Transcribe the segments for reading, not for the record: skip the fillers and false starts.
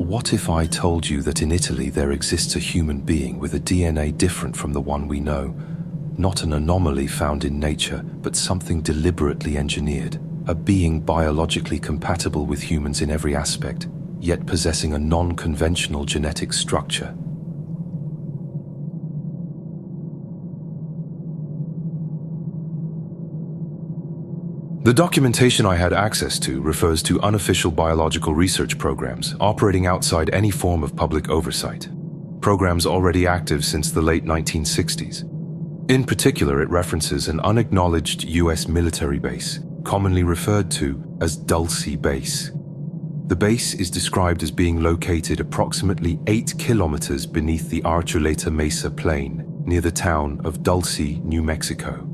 what if I told you that in Italy there exists a human being with a DNA different from the one we know? Not an anomaly found in nature, but something deliberately engineered. A being biologically compatible with humans in every aspect, yet possessing a non-conventional genetic structure. The documentation I had access to refers to unofficial biological research programs operating outside any form of public oversight. Programs already active since the late 1960s. In particular, it references an unacknowledged US military base, commonly referred to as Dulce Base. The base is described as being located approximately 8 kilometers beneath the Archuleta Mesa plain, near the town of Dulce, New Mexico.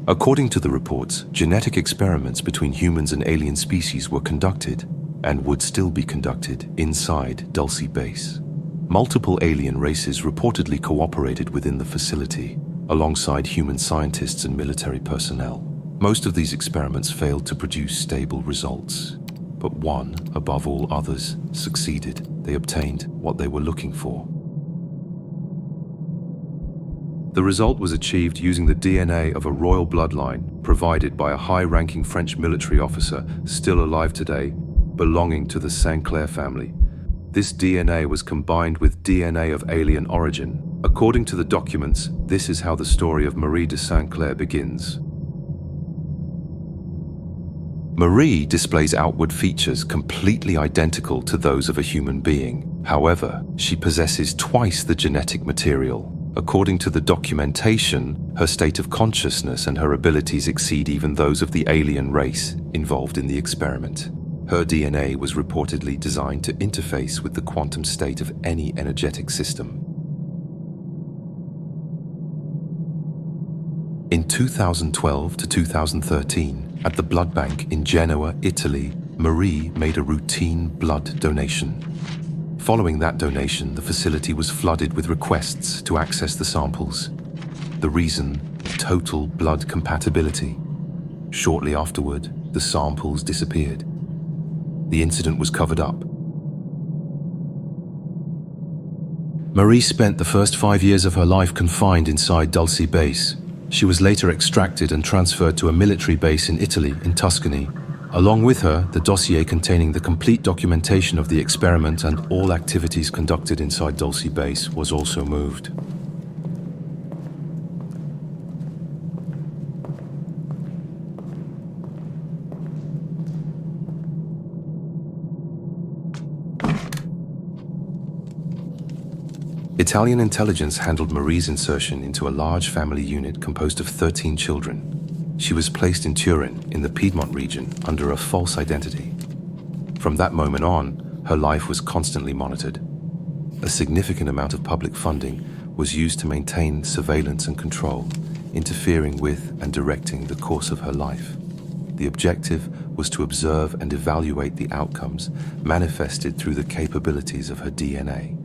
According to the reports, genetic experiments between humans and alien species were conducted, and would still be conducted, inside Dulce Base. Multiple alien races reportedly cooperated within the facility, alongside human scientists and military personnel. Most of these experiments failed to produce stable results, but one, above all others, succeeded. They obtained what they were looking for. The result was achieved using the DNA of a royal bloodline provided by a high-ranking French military officer still alive today, belonging to the Sinclair family. This DNA was combined with DNA of alien origin. According to the documents, this is how the story of Marie de Sinclair begins. Marie displays outward features completely identical to those of a human being. However, she possesses twice the genetic material. According to the documentation, her state of consciousness and her abilities exceed even those of the alien race involved in the experiment. Her DNA was reportedly designed to interface with the quantum state of any energetic system. In 2012 to 2013, at the blood bank in Genoa, Italy, Marie made a routine blood donation. Following that donation, the facility was flooded with requests to access the samples. The reason? Total blood compatibility. Shortly afterward, the samples disappeared. The incident was covered up. Marie spent the first 5 years of her life confined inside Dulce Base. She was later extracted and transferred to a military base in Italy, in Tuscany. Along with her, the dossier containing the complete documentation of the experiment and all activities conducted inside Dulce Base was also moved. Italian intelligence handled Marie's insertion into a large family unit composed of 13 children. She was placed in Turin, in the Piedmont region, under a false identity. From that moment on, her life was constantly monitored. A significant amount of public funding was used to maintain surveillance and control, interfering with and directing the course of her life. The objective was to observe and evaluate the outcomes manifested through the capabilities of her DNA.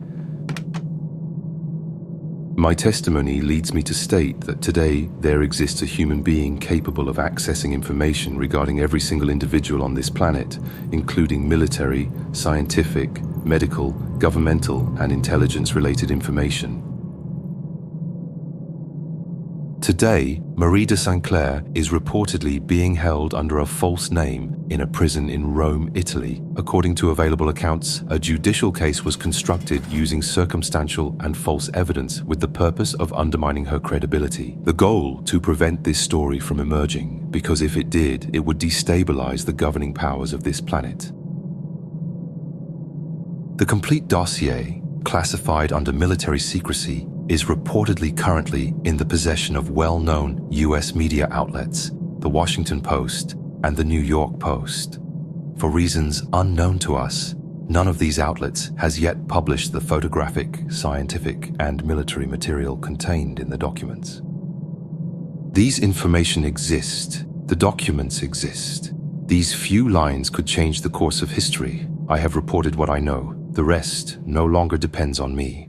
My testimony leads me to state that today there exists a human being capable of accessing information regarding every single individual on this planet, including military, scientific, medical, governmental, and intelligence-related information. Today, Marie de Sinclair is reportedly being held under a false name in a prison in Rome, Italy. According to available accounts, a judicial case was constructed using circumstantial and false evidence with the purpose of undermining her credibility. The goal to prevent this story from emerging, because if it did, it would destabilize the governing powers of this planet. The complete dossier, classified under military secrecy, is reportedly currently in the possession of well-known US media outlets, the Washington Post and the New York Post. For reasons unknown to us, none of these outlets has yet published the photographic, scientific, and military material contained in the documents. These information exist, the documents exist. These few lines could change the course of history. I have reported what I know. The rest no longer depends on me.